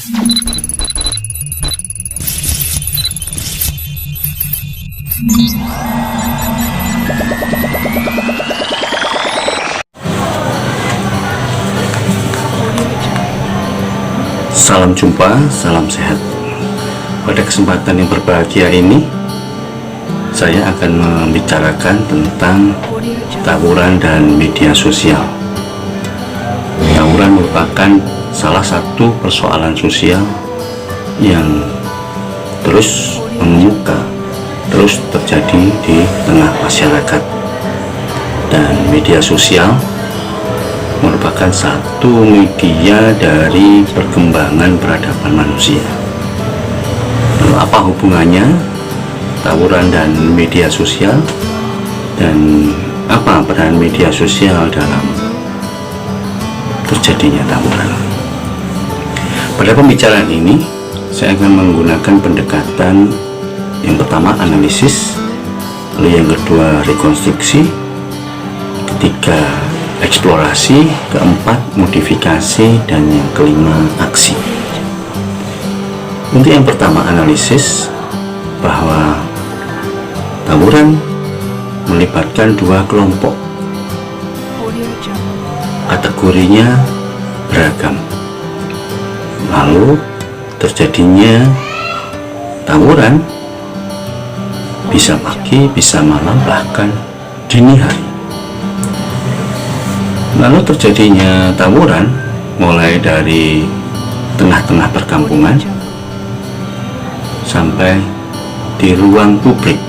Salam jumpa, salam sehat. Pada kesempatan yang berbahagia ini, saya akan membicarakan tentang tawuran dan media sosial. Tawuran merupakan salah satu persoalan sosial yang terus mengemuka, terus terjadi di tengah masyarakat. Dan media sosial merupakan satu media dari perkembangan peradaban manusia. Lalu apa hubungannya tawuran dan media sosial, dan apa peran media sosial dalam terjadinya tawuran? Pada pembicaraan ini saya akan menggunakan pendekatan yang pertama analisis, lalu yang kedua rekonstruksi, ketiga eksplorasi, keempat modifikasi, dan yang kelima aksi. Untuk yang pertama analisis, bahwa tawuran melibatkan dua kelompok, kategorinya beragam, lalu terjadinya tawuran bisa pagi, bisa malam, bahkan dini hari. Lalu terjadinya tawuran mulai dari tengah-tengah perkampungan sampai di ruang publik,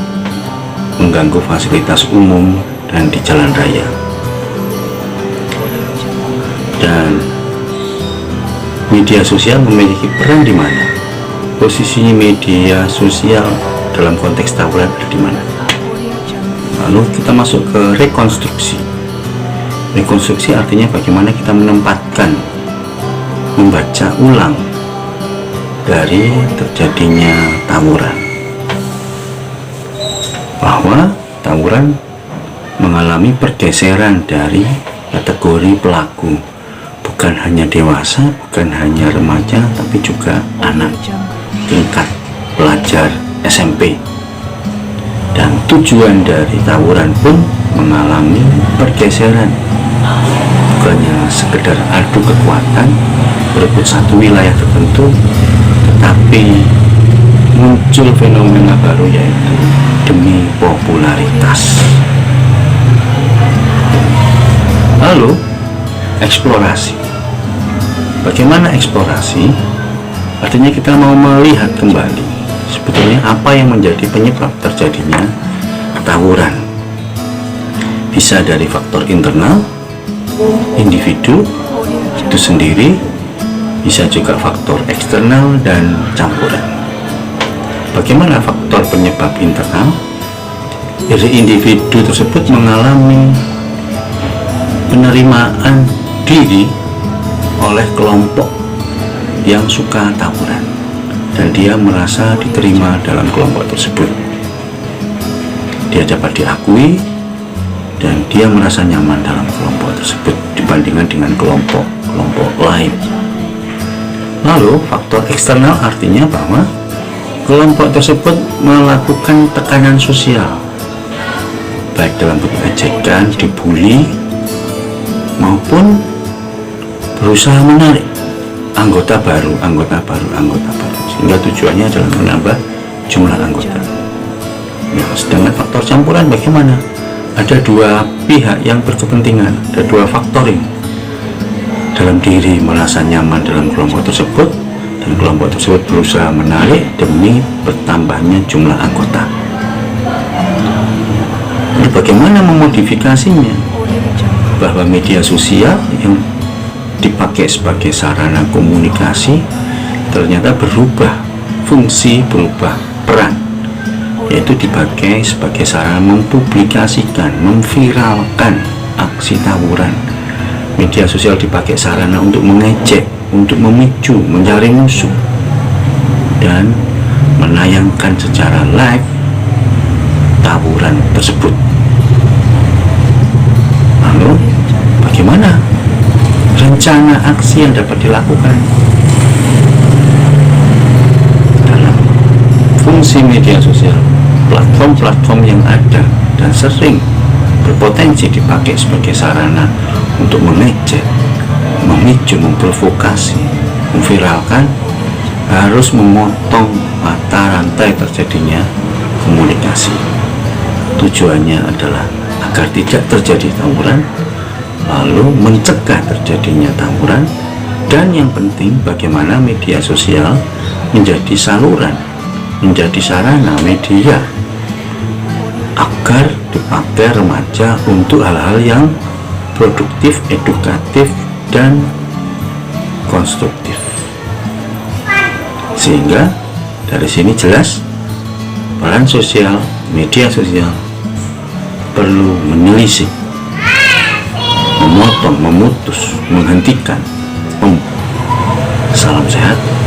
mengganggu fasilitas umum dan di jalan raya. Dan media sosial memiliki peran di mana? Posisinya media sosial dalam konteks tawuran ada di mana? Lalu kita masuk ke rekonstruksi. Rekonstruksi artinya bagaimana kita menempatkan, membaca ulang dari terjadinya tawuran, bahwa tawuran mengalami pergeseran dari kategori pelaku, bukan hanya dewasa, bukan hanya remaja, tapi juga anak tingkat pelajar SMP. Dan tujuan dari tawuran pun mengalami pergeseran, bukannya sekedar adu kekuatan berebut satu wilayah tertentu, tetapi muncul fenomena baru, yaitu demi popularitas. Lalu eksplorasi. Bagaimana eksplorasi? Artinya kita mau melihat kembali sebetulnya apa yang menjadi penyebab terjadinya tawuran. Bisa dari faktor internal individu itu sendiri, bisa juga faktor eksternal dan campuran. Bagaimana faktor penyebab internal? Jadi individu tersebut mengalami penerimaan diri oleh kelompok yang suka tawuran, dan dia merasa diterima dalam kelompok tersebut. Dia dapat diakui dan dia merasa nyaman dalam kelompok tersebut dibandingkan dengan kelompok lain. Lalu faktor eksternal artinya bahwa kelompok tersebut melakukan tekanan sosial, baik dalam bentuk ejekan, dibully, maupun berusaha menarik anggota baru, sehingga tujuannya adalah menambah jumlah anggota. Ya, sedangkan faktor campuran bagaimana? Ada dua pihak yang berkepentingan, ada dua faktor ini. Dalam diri merasa nyaman dalam kelompok tersebut, dan kelompok tersebut berusaha menarik demi bertambahnya jumlah anggota. Lalu bagaimana memodifikasinya? Bahwa media sosial yang dipakai sebagai sarana komunikasi ternyata berubah fungsi, berubah peran, yaitu dipakai sebagai sarana mempublikasikan, memviralkan aksi tawuran. Media sosial dipakai sarana untuk mengejek, untuk memicu, mencari musuh, dan menayangkan secara live tawuran tersebut. Lalu bagaimana rencana aksi yang dapat dilakukan? fungsi media sosial, platform-platform yang ada dan sering berpotensi dipakai sebagai sarana untuk mengejek, memicu, memprovokasi, memviralkan, harus memotong mata rantai terjadinya komunikasi. Tujuannya adalah agar tidak terjadi tawuran, lalu mencegah terjadinya tawuran, dan yang penting bagaimana media sosial menjadi saluran, menjadi sarana media agar dipakai remaja untuk hal-hal yang produktif, edukatif, dan konstruktif. Sehingga dari sini jelas peran sosial, media sosial perlu menelisik, memotong, memutus, menghentikan. Salam sehat.